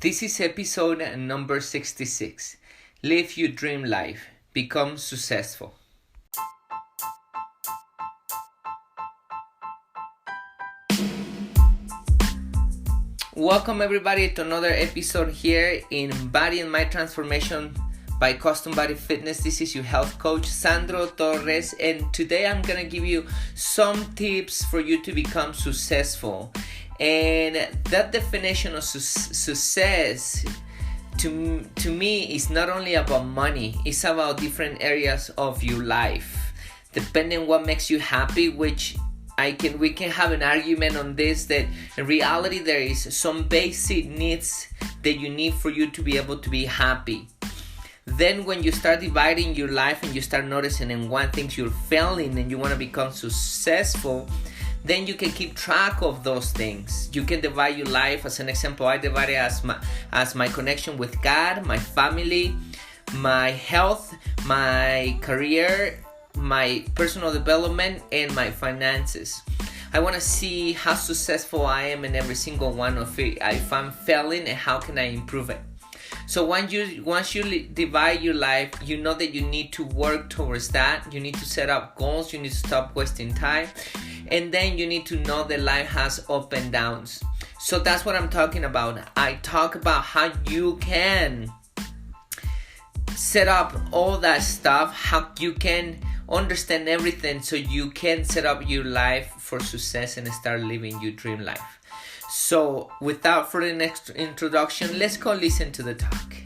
This is episode number 66. Live your dream life. Become successful. Welcome everybody to another episode here in Body and Mind Transformation by Custom Body Fitness. This is your health coach, Sandro Torres, and today I'm going to give you some tips for you to become successful. And that definition of success to me is not only about money, it's about different areas of your life. Depending on what makes you happy, which we can have an argument on this, that in reality there is some basic needs that you need for you to be able to be happy. Then when you start dividing your life and you start noticing in what things you're failing and you want to become successful, then you can keep track of those things. You can divide your life. As an example, I divide it as my connection with God, my family, my health, my career, my personal development, and my finances. I want to see how successful I am in every single one of it. If I'm failing, and how can I improve it? So once you divide your life, you know that you need to work towards that. You need to set up goals. You need to stop wasting time. And then you need to know that life has up and downs. So that's what I'm talking about. I talk about how you can set up all that stuff, how you can understand everything so you can set up your life for success and start living your dream life. So without further introduction, let's go listen to the talk.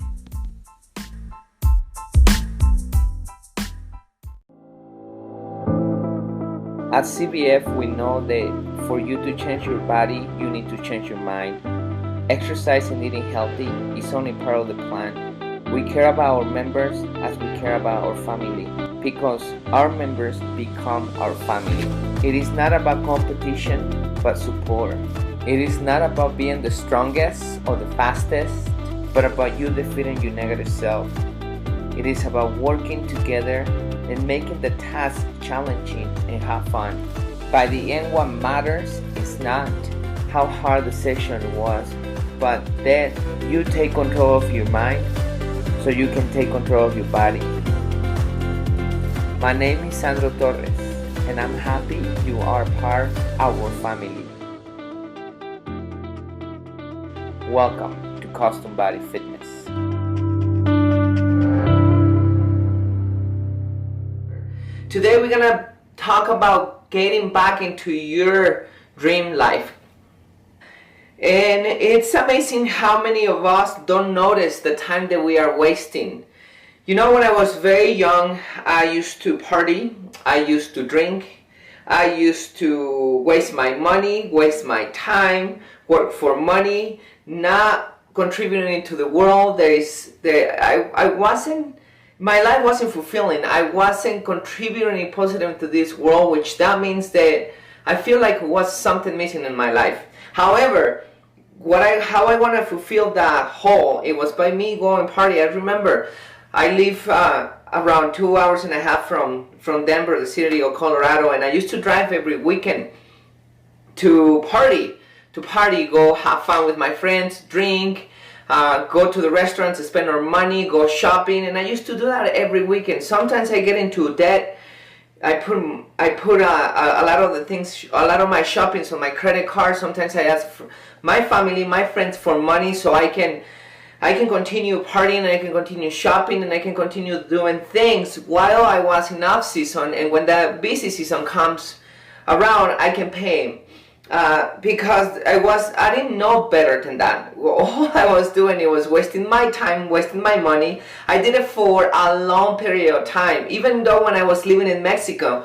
At CBF, we know that for you to change your body, you need to change your mind. Exercise and eating healthy is only part of the plan. We care about our members as we care about our family, because our members become our family. It is not about competition, but support. It is not about being the strongest or the fastest, but about you defeating your negative self. It is about working together and making the task challenging and have fun. By the end, what matters is not how hard the session was, but that you take control of your mind so you can take control of your body. My name is Sandro Torres, and I'm happy you are part of our family. Welcome to Custom Body Fitness. Today we're gonna talk about getting back into your dream life. And it's amazing how many of us don't notice the time that we are wasting. You know, when I was very young, I used to party, I used to drink, I used to waste my money, waste my time, work for money, not contributing to the world. My life wasn't fulfilling. I wasn't contributing positive to this world, which that means that I feel like it was something missing in my life. However, how I want to fulfill that hole, it was by me going party. I remember I live around 2 hours and a half from Denver, the city of Colorado, and I used to drive every weekend to party, go have fun with my friends, drink, go to the restaurants, spend our money, go shopping, and I used to do that every weekend. Sometimes I get into debt. I put a lot of the things, a lot of my shoppings on my credit card. Sometimes I ask my family, my friends for money so I can continue partying, and I can continue shopping, and I can continue doing things while I was in off season. And when the busy season comes around, I can pay. Because I didn't know better than that. All I was doing, it was wasting my time, wasting my money. I did it for a long period of time. Even though when I was living in Mexico,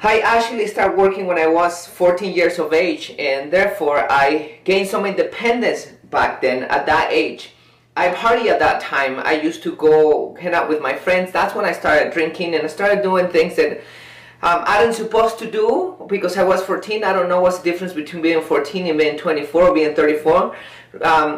I actually started working when I was 14 years of age, and therefore I gained some independence back then at that age. I partied at that time. I used to go hang out with my friends. That's when I started drinking, and I started doing things that I wasn't supposed to do because I was 14. I don't know what's the difference between being 14 and being 24 or being 34.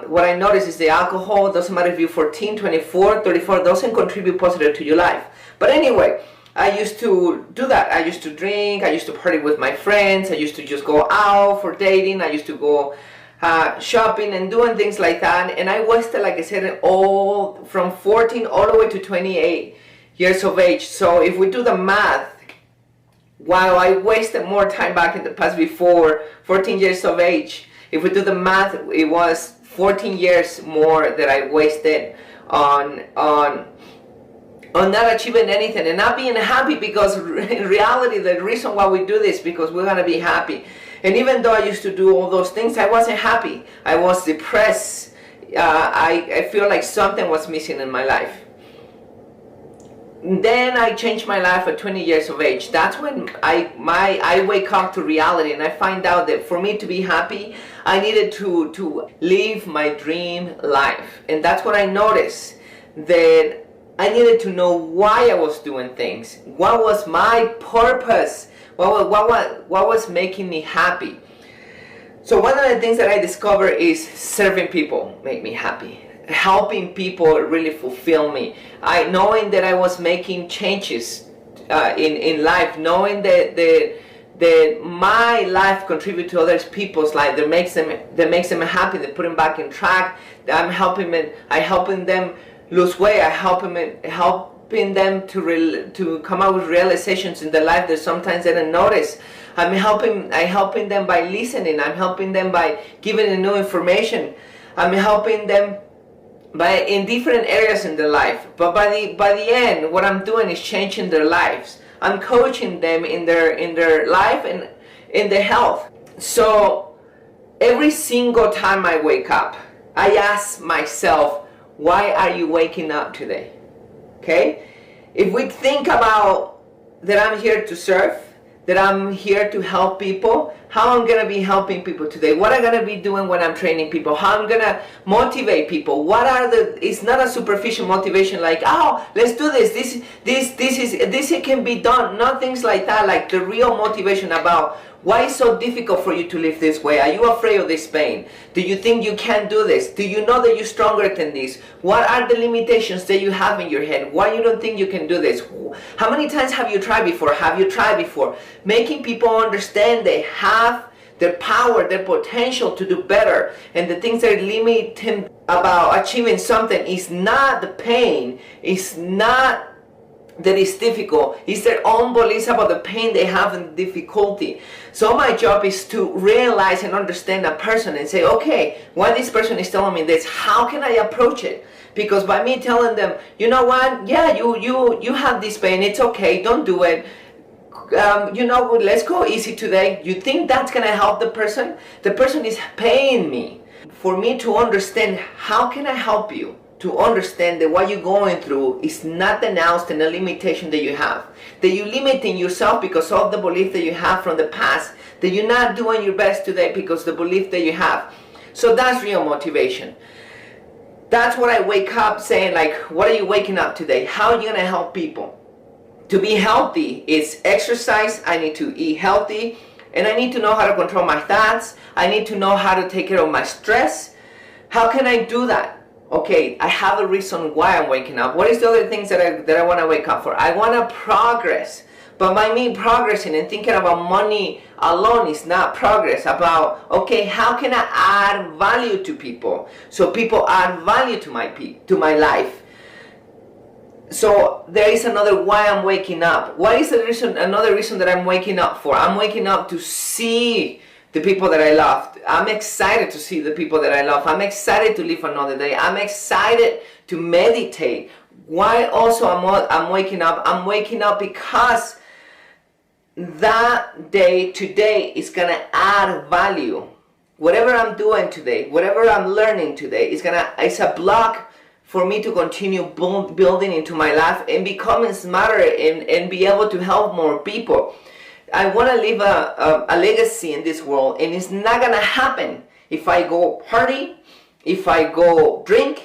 What I noticed is the alcohol, doesn't matter if you're 14, 24, 34, doesn't contribute positive to your life. But anyway, I used to do that. I used to drink, I used to party with my friends, I used to just go out for dating, I used to go shopping and doing things like that. And I wasted, like I said, all from 14 all the way to 28 years of age. So if we do the math, while I wasted more time back in the past before 14 years of age, if we do the math, it was 14 years more that I wasted on not achieving anything and not being happy, because in reality the reason why we do this is because we're going to be happy. And even though I used to do all those things, I wasn't happy. I was depressed. I feel like something was missing in my life. Then I changed my life at 20 years of age. That's when I wake up to reality, and I find out that for me to be happy, I needed to live my dream life. And that's when I noticed that I needed to know why I was doing things. What was my purpose? What was making me happy? So one of the things that I discovered is serving people make me happy. Helping people really fulfill me. Knowing that I was making changes in life, knowing that my life contributes to other people's life, that makes them happy, that put them back in track. I'm helping them lose weight. I helping them to come up with realizations in their life that sometimes they don't notice. I'm helping them by listening. I'm helping them by giving them new information. I'm helping them in different areas in their life. But by the end, what I'm doing is changing their lives. I'm coaching them in their life and in their health. So every single time I wake up, I ask myself, why are you waking up today? Okay? If we think about that I'm here to serve, that I'm here to help people, how I'm going to be helping people today, what I'm going to be doing when I'm training people, how I'm going to motivate people, it's not a superficial motivation like, oh, let's do this, this can be done, not things like that, like the real motivation about why it's so difficult for you to live this way. Are you afraid of this pain? Do you think you can't do this? Do you know that you're stronger than this? What are the limitations that you have in your head? Why you don't think you can do this? How many times have you tried before? Have you tried before? Making people understand they have their power, their potential to do better, and the things that limit them about achieving something is not the pain, it's not that it's difficult, it's their own beliefs about the pain they have and difficulty. So my job is to realize and understand a person and say, okay, why this person is telling me this, how can I approach it? Because by me telling them, you know what, yeah, you have this pain, it's okay, don't do it, let's go easy today. You think that's gonna help the person? The person is paying me for me to understand how can I help you, to understand that what you're going through is nothing else than a limitation that you have, that you're limiting yourself because of the belief that you have from the past, that you're not doing your best today because the belief that you have. So that's real motivation. That's what I wake up saying, like, what are you waking up today? How are you gonna help people? To be healthy is exercise, I need to eat healthy, and I need to know how to control my thoughts, I need to know how to take care of my stress. How can I do that? Okay, I have a reason why I'm waking up. What is the other things that I want to wake up for? I want to progress. But by me progressing and thinking about money alone is not progress. About, okay, how can I add value to people? So people add value to my life. So there is another why I'm waking up. What is another reason that I'm waking up for? I'm waking up to see the people that I love. I'm excited to see the people that I love. I'm excited to live another day. I'm excited to meditate. Why also I'm waking up? I'm waking up because that day today is going to add value. Whatever I'm doing today, whatever I'm learning today, it's a block for me to continue building into my life and becoming smarter and be able to help more people. I want to leave a legacy in this world, and it's not going to happen if I go party, if I go drink,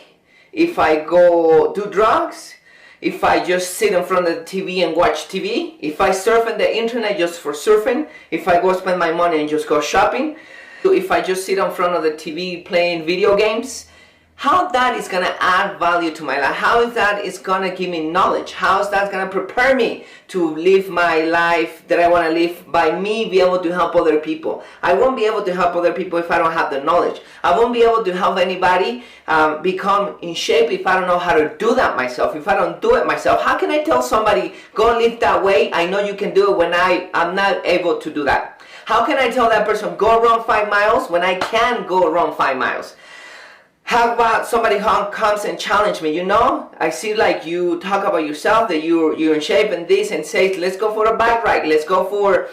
if I go do drugs, if I just sit in front of the TV and watch TV, if I surf on the internet just for surfing, if I go spend my money and just go shopping, if I just sit in front of the TV playing video games. how that is going to add value to my life, how is that is going to give me knowledge, how is that going to prepare me to live my life that I want to live by me be able to help other people. I won't be able to help other people if I don't have the knowledge. I won't be able to help anybody become in shape if I don't know how to do that myself, if I don't do it myself. How can I tell somebody, go live that way? I know you can do it when I'm not able to do that. How can I tell that person, go run 5 miles when I can go run 5 miles? How about somebody who comes and challenge me? You know, I see like you talk about yourself, that you're in shape and this, and says, let's go for a bike ride. Let's go for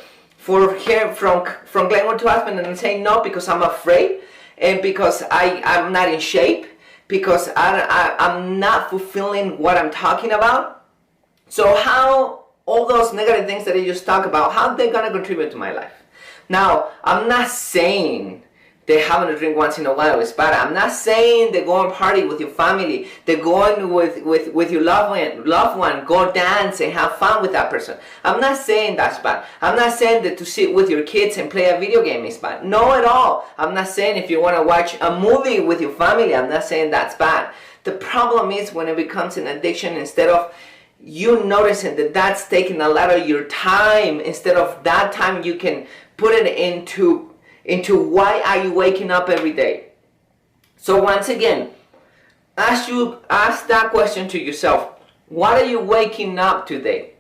here from Glenwood to Aspen, and I'm saying no because I'm afraid and because I'm not in shape, because I'm not fulfilling what I'm talking about. So how all those negative things that I just talked about, how they're going to contribute to my life? Now, I'm not saying they're having a drink once in a while is bad. I'm not saying they go and party with your family. They're going with your loved one, go dance and have fun with that person. I'm not saying that's bad. I'm not saying that to sit with your kids and play a video game is bad. No at all. I'm not saying if you want to watch a movie with your family, I'm not saying that's bad. The problem is when it becomes an addiction, instead of you noticing that that's taking a lot of your time, instead of that time you can put it into why are you waking up every day. So once again, ask that question to yourself. What are you waking up today?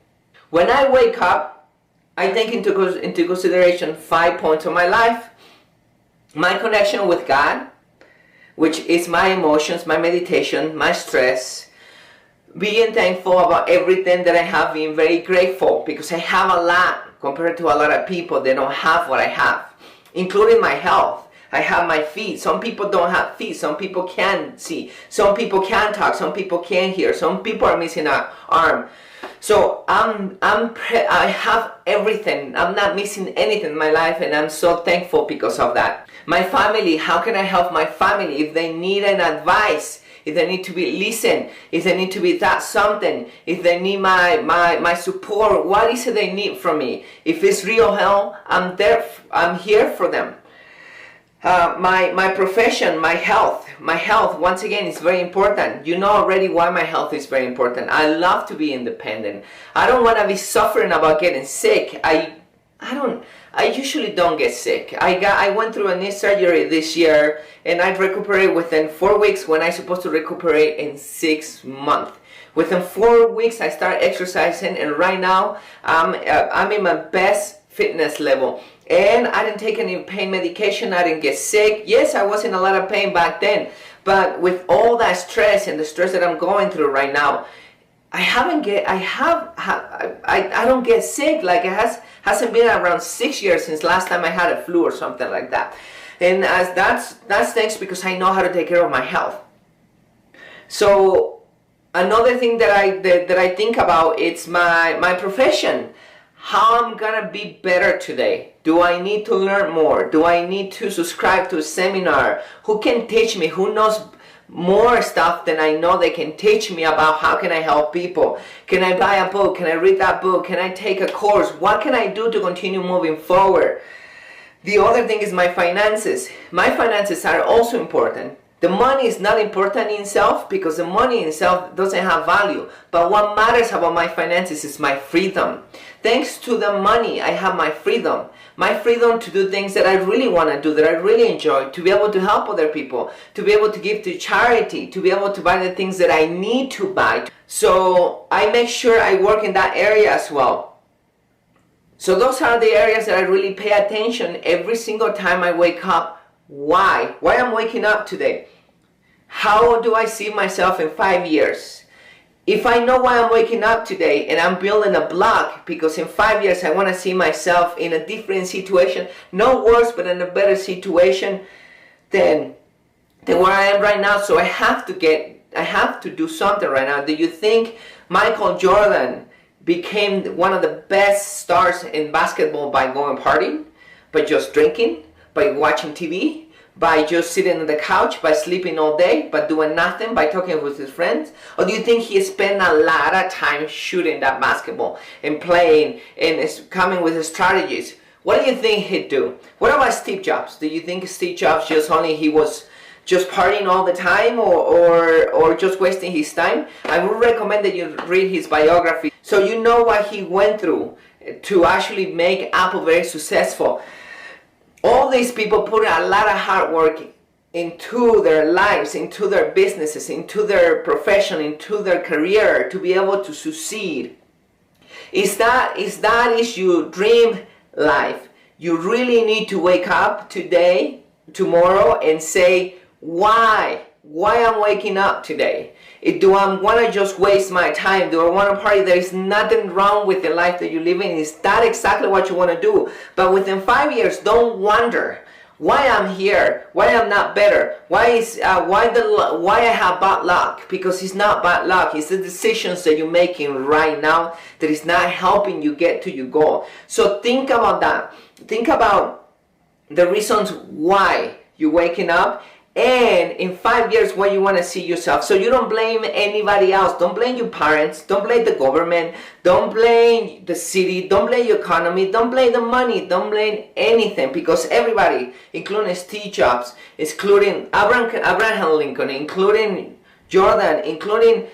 When I wake up, I take into consideration 5 points of my life. My connection with God, which is my emotions, my meditation, my stress, being thankful about everything that I have, being very grateful because I have a lot compared to a lot of people that don't have what I have, including my health. I have my feet. Some people don't have feet. Some people can see. Some people can talk. Some people can hear. Some people are missing an arm. So I have everything. I'm not missing anything in my life, and I'm so thankful because of that. My family, how can I help my family if they need an advice? If they need to be listened, if they need to be taught something, if they need my support, what is it they need from me? If it's real help, I'm there. I'm here for them. My profession, my health, once again, is very important. You know already why my health is very important. I love to be independent. I don't want to be suffering about getting sick. I usually don't get sick. I went through a knee surgery this year, and I recuperated within 4 weeks when I'm supposed to recuperate in 6 months. Within 4 weeks, I started exercising, and right now I'm in my best fitness level. And I didn't take any pain medication. I didn't get sick. Yes, I was in a lot of pain back then, but with all that stress and the stress that I'm going through right now, I don't get sick. Like it hasn't been around 6 years since last time I had a flu or something like that. And as that's thanks because I know how to take care of my health. So another thing that I think about, it's my profession. How I'm gonna be better today. Do I need to learn more? Do I need to subscribe to a seminar? Who can teach me? Who knows more stuff than I know they can teach me about how can I help people? Can I buy a book? Can I read that book? Can I take a course? What can I do to continue moving forward? The other thing is my finances. My finances are also important. The money is not important in itself because the money in itself doesn't have value. But what matters about my finances is my freedom. Thanks to the money, I have my freedom. My freedom to do things that I really want to do, that I really enjoy, to be able to help other people, to be able to give to charity, to be able to buy the things that I need to buy. So I make sure I work in that area as well. So those are the areas that I really pay attention every single time I wake up. Why? Why I'm waking up today? How do I see myself in 5 years? If I know why I'm waking up today and I'm building a block because in 5 years I want to see myself in a different situation, no worse but in a better situation than where I am right now. So I have to do something right now. Do you think Michael Jordan became one of the best stars in basketball by going partying, by just drinking, by watching TV, by just sitting on the couch, by sleeping all day, by doing nothing, by talking with his friends? Or do you think he spent a lot of time shooting that basketball and playing and is coming with his strategies? What do you think he'd do? What about Steve Jobs? Do you think Steve Jobs just only he was just partying all the time, or just wasting his time, I would recommend that you read his biography so you know what he went through to actually make Apple very successful. All these people put a lot of hard work into their lives, into their businesses, into their profession, into their career to be able to succeed. Is that your dream life? You really need to wake up today, tomorrow, and say, why I'm waking up today? Do I want to just waste my time? Do I want to party? There is nothing wrong with the life that you live in. Is that exactly what you want to do? But within 5 years, don't wonder why I'm here, why I'm not better, why I have bad luck. Because it's not bad luck. It's the decisions that you're making right now that is not helping you get to your goal. So think about that. Think about the reasons why you're waking up, and in 5 years where you want to see yourself. So you don't blame anybody else. Don't blame your parents. Don't blame the government. Don't blame the city. Don't blame your economy. Don't blame the money. Don't blame anything, because everybody, including Steve Jobs, including Abraham Lincoln, including Jordan, including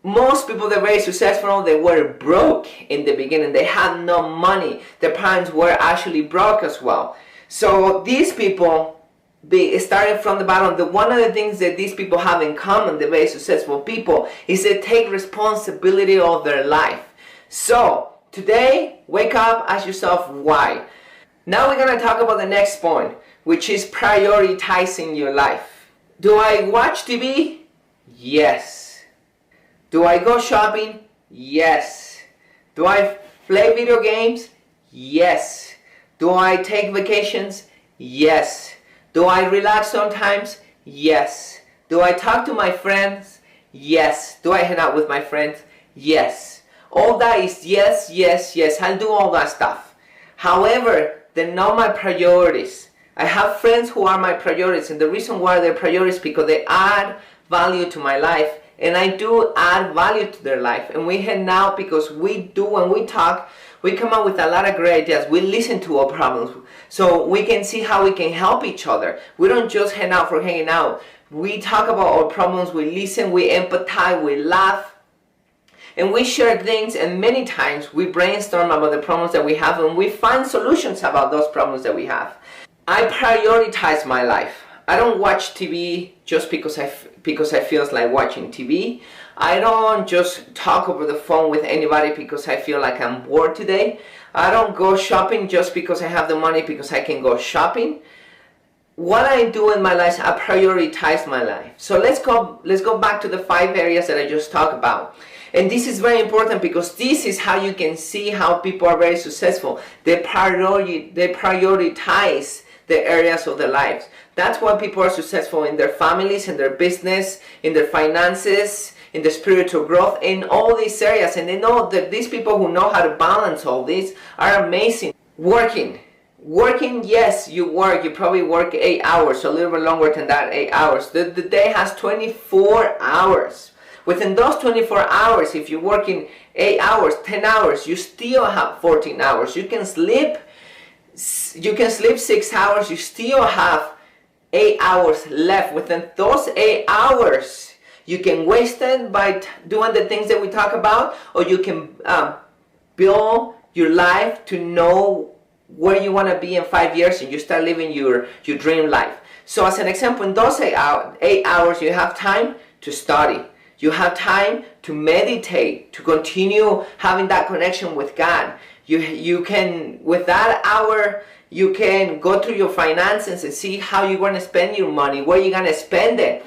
most people that are very successful, they were broke in the beginning. They had no money. Their parents were actually broke as well. So these people, they started from the bottom. One of the things that these people have in common, the very successful people, is they take responsibility of their life. So today, wake up, ask yourself why. Now we're going to talk about the next point, which is prioritizing your life. Do I watch TV? Yes. Do I go shopping? Yes. Do I play video games? Yes. Do I take vacations? Yes. Do I relax sometimes? Yes. Do I talk to my friends? Yes. Do I hang out with my friends? Yes. All that is yes, yes, yes. I'll do all that stuff. However, they're not my priorities. I have friends who are my priorities, and the reason why they're priorities is because they add value to my life, and I do add value to their life. And we hang out because when we talk, we come up with a lot of great ideas. We listen to our problems so we can see how we can help each other. We don't just hang out for hanging out. We talk about our problems, we listen, we empathize, we laugh, and we share things, and many times we brainstorm about the problems that we have, and we find solutions about those problems that we have. I prioritize my life. I don't watch TV just because I feel like watching TV. I don't just talk over the phone with anybody because I feel like I'm bored today. I don't go shopping just because I have the money, because I can go shopping. What I do in my life, I prioritize my life. So let's go back to the 5 areas that I just talked about. And this is very important because this is how you can see how people are very successful. They prioritize the areas of their lives. That's why people are successful in their families, in their business, in their finances, in their spiritual growth, in all these areas. And they know that these people who know how to balance all these are amazing. Working, yes, you work. You probably work 8 hours, a little bit longer than that, 8 hours. The day has 24 hours. Within those 24 hours, if you're working 8 hours, 10 hours, you still have 14 hours. You can sleep 6 hours, you still have 8 hours left. Within those 8 hours, you can waste it by doing the things that we talk about, or you can build your life to know where you want to be in 5 years, and you start living your dream life. So as an example, in those 8 hours, you have time to study. You have time to meditate, to continue having that connection with God. You can, with that hour, you can go through your finances and see how you're going to spend your money, where you're going to spend it.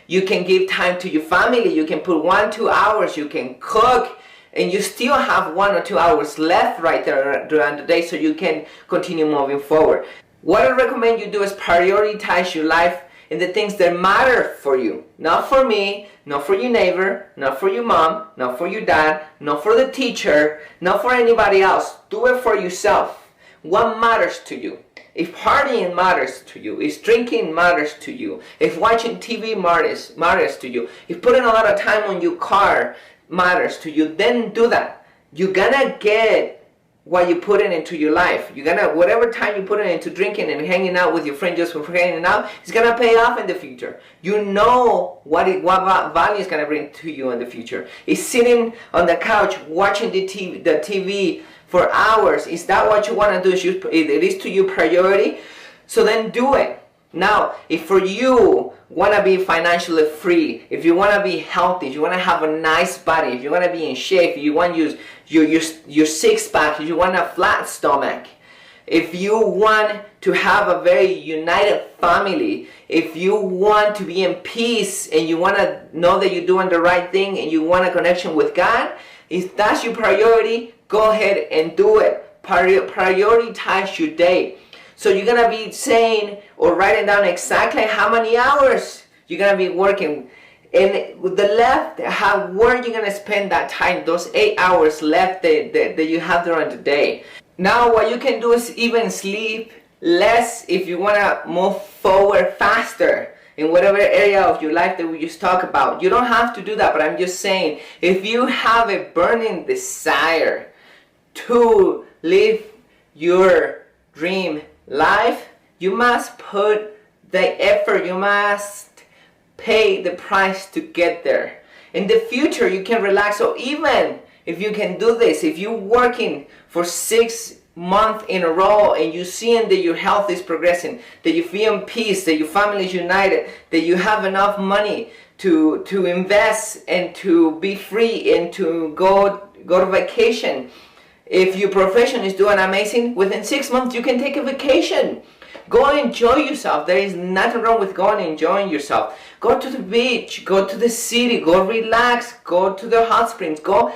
You can give time to your family. You can put 1-2 hours. You can cook, and you still have 1 or 2 hours left right there during the day, so you can continue moving forward. What I recommend you do is prioritize your life in the things that matter for you. Not for me, not for your neighbor, not for your mom, not for your dad, not for the teacher, not for anybody else. Do it for yourself. What matters to you? If partying matters to you, if drinking matters to you, if watching TV matters to you, if putting a lot of time on your car matters to you, then do that. You're gonna get what you put it into your life. You're gonna, whatever time you put it into drinking and hanging out with your friend just for hanging out, it's gonna pay off in the future. You know what value is gonna bring to you in the future. Is sitting on the couch watching the TV for hours, is that what you want to do? It is to you priority? So then do it. Now, if for you want to be financially free, if you want to be healthy, if you want to have a nice body, if you want to be in shape, if you want to use your six-pack, if you want a flat stomach, if you want to have a very united family, if you want to be in peace and you want to know that you're doing the right thing and you want a connection with God, if that's your priority, go ahead and do it. Prioritize your day. So you're going to be saying or writing down exactly how many hours you're going to be working. And with the left, where you're going to spend that time, those 8 hours left that you have during the day. Now what you can do is even sleep less if you want to move forward faster in whatever area of your life that we just talked about. You don't have to do that, but I'm just saying, if you have a burning desire to live your dream life, you must put the effort, you must pay the price to get there. In the future, you can relax. So even if you can do this, if you're working for 6 months in a row and you're seeing that your health is progressing, that you feel in peace, that your family is united, that you have enough money to invest and to be free and to go to vacation. If your profession is doing amazing, within 6 months you can take a vacation. Go enjoy yourself. There is nothing wrong with going and enjoying yourself. Go to the beach, go to the city, go relax, go to the hot springs, go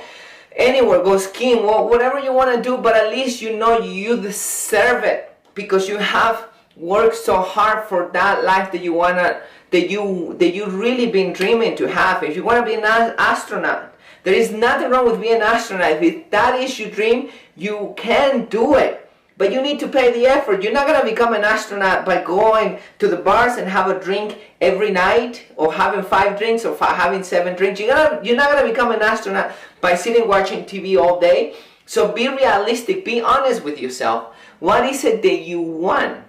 anywhere, go skiing, whatever you want to do, but at least you know you deserve it because you have worked so hard for that life that you wanna, that you really been dreaming to have. If you want to be an astronaut, there is nothing wrong with being an astronaut. If that is your dream, you can do it. But you need to pay the effort. You're not going to become an astronaut by going to the bars and have a drink every night, or having 5 drinks, or having 7 drinks. You're not going to become an astronaut by sitting watching TV all day. So be realistic. Be honest with yourself. What is it that you want?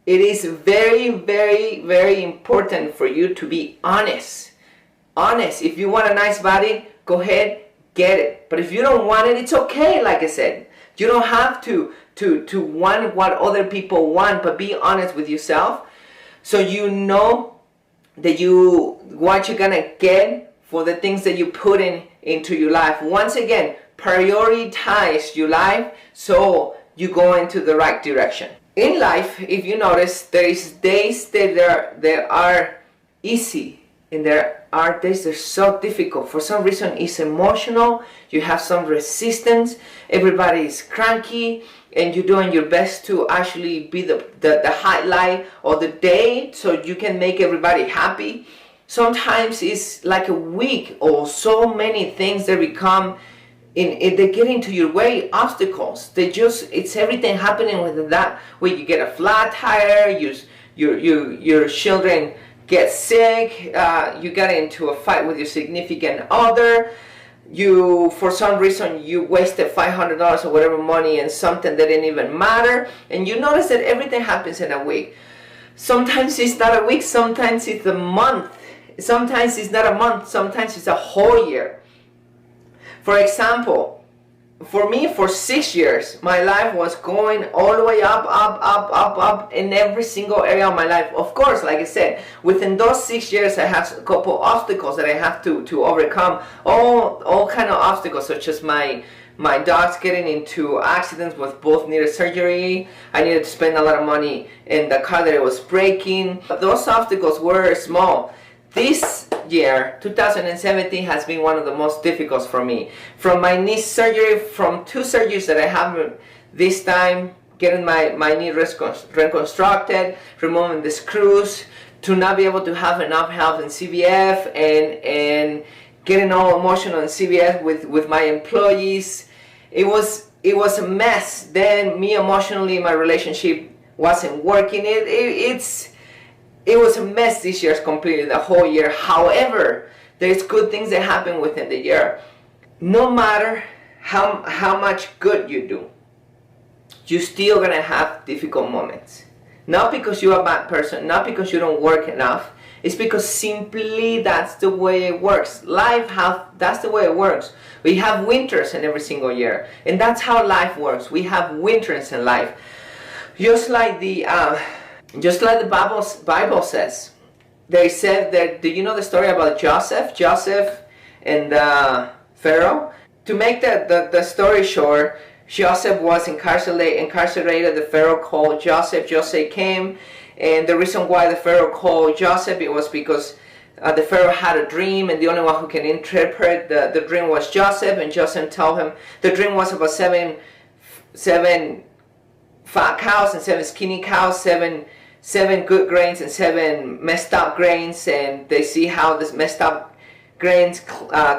It is very, very, very important for you to be honest. Honest. If you want a nice body, go ahead, get it. But if you don't want it, it's okay, like I said. You don't have to want what other people want, but be honest with yourself so you know that what you're gonna get for the things that you put into your life. Once again, prioritize your life so you go into the right direction. In life, if you notice, there is days that are easy, and there are days that are so difficult. For some reason, it's emotional. You have some resistance. Everybody is cranky, and you're doing your best to actually be the highlight of the day so you can make everybody happy. Sometimes it's like a week or so many things that become, they get into your way, obstacles. It's everything happening with that. Where you get a flat tire, your children get sick, you get into a fight with your significant other, for some reason you wasted $500 or whatever money in something that didn't even matter, and you notice that everything happens in a week. Sometimes it's not a week, sometimes it's a month, sometimes it's not a month, sometimes it's a whole year. For example, for me, for 6 years, my life was going all the way up in every single area of my life. Of course, like I said, within those 6 years, I have a couple obstacles that I have to overcome. All kind of obstacles, such as my dogs getting into accidents with both needed surgery. I needed to spend a lot of money in the car that it was breaking. But those obstacles were small. This year, 2017, has been one of the most difficult for me. From my knee surgery, from 2 surgeries that I have this time, getting my knee reconstructed, removing the screws, to not be able to have enough help in CVF, and getting all emotional in CVF with my employees. It was a mess. Then me emotionally, my relationship wasn't working. It was a mess this year, completely, the whole year. However, there's good things that happen within the year. No matter how much good you do, you're still gonna have difficult moments. Not because you're a bad person, not because you don't work enough. It's because simply that's the way it works. That's the way it works. We have winters in every single year, and that's how life works. We have winters in life, just like the Bible says. They said that. Do you know the story about Joseph and Pharaoh? To make the story short, Joseph was incarcerated. The Pharaoh called Joseph. Joseph came, and the reason why the Pharaoh called Joseph, it was because the Pharaoh had a dream, and the only one who can interpret the dream was Joseph. And Joseph told him the dream was about seven fat cows and 7 skinny cows, seven good grains and 7 messed up grains, and they see how this messed up grains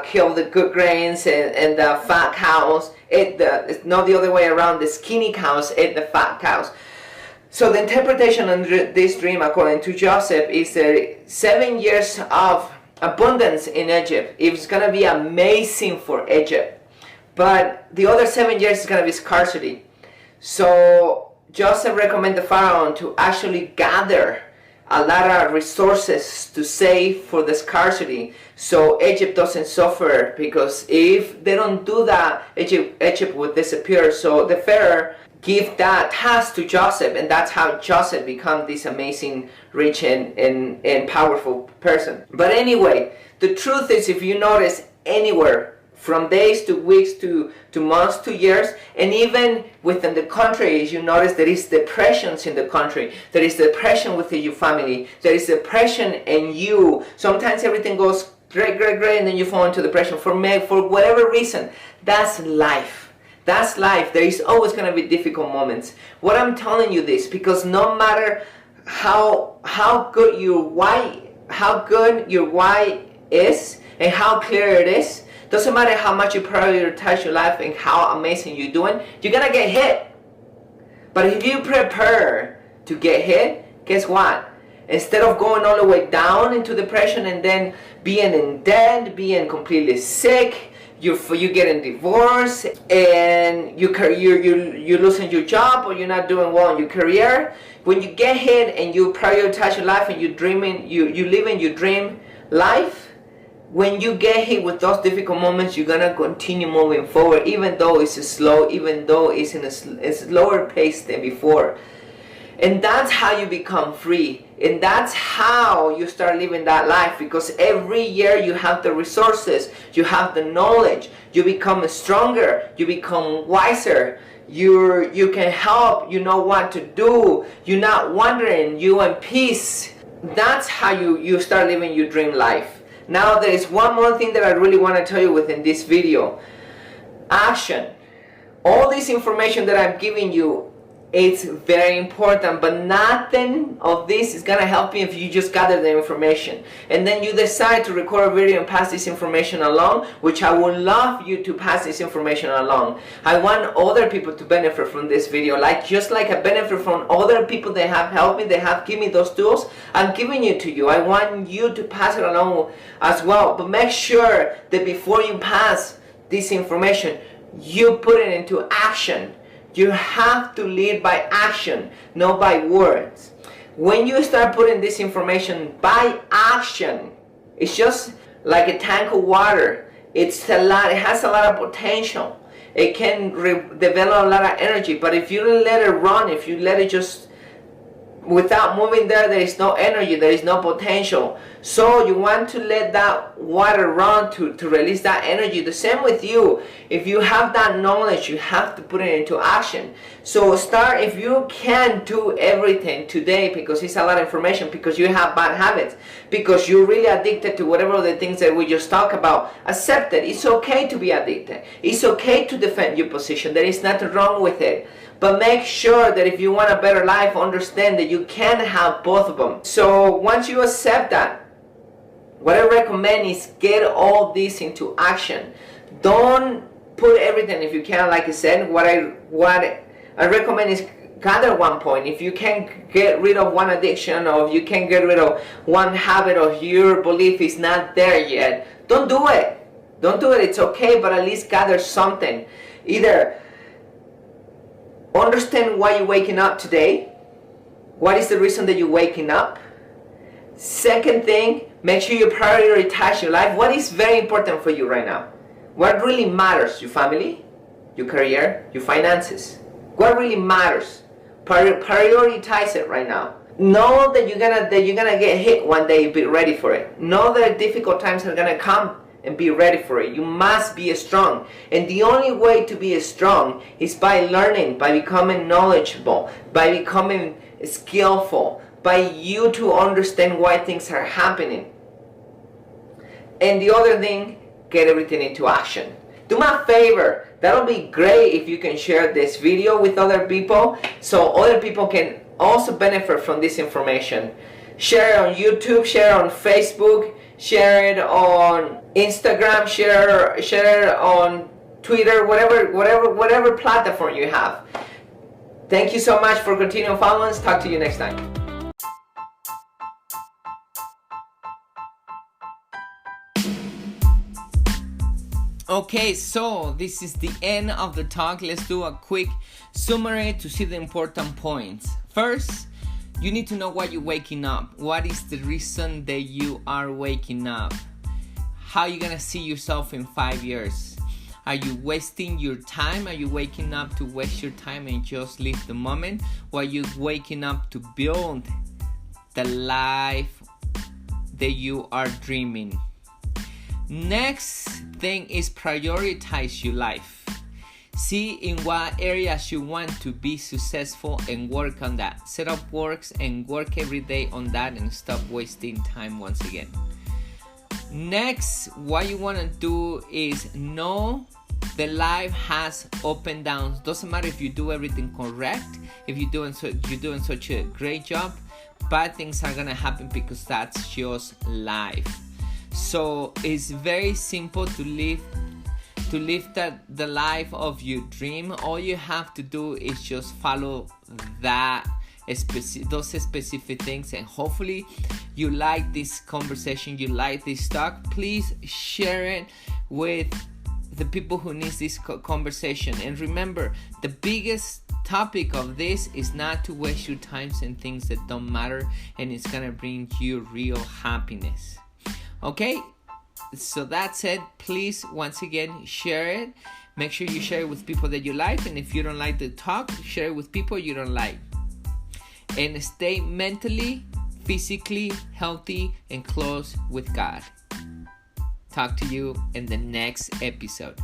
kill the good grains, and the fat cows ate it's not the other way around, the skinny cows ate the fat cows. So the interpretation of this dream, according to Joseph, is that 7 years of abundance in Egypt. It's going to be amazing for Egypt, but the other 7 years is going to be scarcity. So Joseph recommended Pharaoh to actually gather a lot of resources to save for the scarcity, so Egypt doesn't suffer, because if they don't do that, Egypt would disappear. So the Pharaoh give that task to Joseph, and that's how Joseph become this amazing, rich and powerful person. But anyway, the truth is, if you notice anywhere, from days to weeks to months to years, and even within the country, you notice there is depressions in the country. There is depression within your family. There is depression in you. Sometimes everything goes great, and then you fall into depression. For whatever reason, that's life. That's life. There is always going to be difficult moments. What I'm telling you this, because no matter how good your why is and how clear it is, doesn't matter how much you prioritize your life and how amazing you're doing, you're gonna get hit. But if you prepare to get hit, guess what? Instead of going all the way down into depression and then being in debt, being completely sick, you getting divorced, and you're losing your job, or you're not doing well in your career. When you get hit and you prioritize your life and you living your dream life, when you get hit with those difficult moments, you're gonna continue moving forward, even though it's slow, even though it's in a slower pace than before. And that's how you become free, and that's how you start living that life, because every year you have the resources, you have the knowledge, you become stronger, you become wiser, you can help, you know what to do, you're not wandering, you're in peace. That's how you start living your dream life. Now there is one more thing that I really want to tell you within this video. Action. All this information that I'm giving you, it's very important, but nothing of this is going to help you if you just gather the information and then you decide to record a video and pass this information along, which I would love you to pass this information along. I want other people to benefit from this video, just like I benefit from other people that have helped me, they have given me those tools. I'm giving it to you. I want you to pass it along as well, but make sure that before you pass this information, you put it into action. You have to lead by action, not by words. When you start putting this information by action, it's just like a tank of water. It has a lot of potential. It can develop a lot of energy, but if you let it run, if you let it just without moving there is no energy, there is no potential. So you want to let that water run to release that energy. The same with you. If you have that knowledge, you have to put it into action. So start, if you can't do everything today because it's a lot of information, because you have bad habits, because you're really addicted to whatever the things that we just talked about, accept it. It's okay to be addicted. It's okay to defend your position. There is nothing wrong with it. But make sure that if you want a better life, understand that you can have both of them. So once you accept that, what I recommend is get all this into action. Don't put everything, if you can, like I said, what I recommend is gather one point. If you can get rid of one addiction, or if you can get rid of one habit, or your belief is not there yet, don't do it. Don't do it. It's okay, but at least gather something. Either understand why you're waking up today. What is the reason that you're waking up? Second thing, make sure you prioritize your life. What is very important for you right now? What really matters? Your family, your career, your finances. What really matters? Prioritize it right now. Know that you're gonna get hit one day. Be ready for it. Know that difficult times are gonna come, and be ready for it. You must be strong, and the only way to be strong is by learning, by becoming knowledgeable, by becoming skillful, by you to understand why things are happening. And the other thing, get everything into action. Do me a favor, that'll be great if you can share this video with other people so other people can also benefit from this information. Share it on YouTube, share it on Facebook, share it on Instagram, share it on Twitter, whatever platform you have. Thank you so much for continuing following us. Talk to you next time. Okay, so this is the end of the talk. Let's do a quick summary to see the important points. First, you need to know why you're waking up. What is the reason that you are waking up? How are you gonna see yourself in 5 years? Are you wasting your time? Are you waking up to waste your time and just live the moment? Or are you waking up to build the life that you are dreaming? Next thing is prioritize your life. See in what areas you want to be successful and work on that. Set up works and work every day on that and stop wasting time once again. Next, what you want to do is know the life has up and downs. Doesn't matter if you do everything correct, if you're doing such a great job, bad things are gonna happen because that's just life. So it's very simple to live the life of your dream. All you have to do is just follow those specific things, and hopefully you like this conversation, you like this talk. Please share it with the people who need this conversation. And remember, the biggest topic of this is not to waste your time in things that don't matter, and it's gonna bring you real happiness. Okay, so that's it. Please, once again, share it. Make sure you share it with people that you like, and if you don't like the talk, share it with people you don't like. And stay mentally, physically healthy and close with God. Talk to you in the next episode.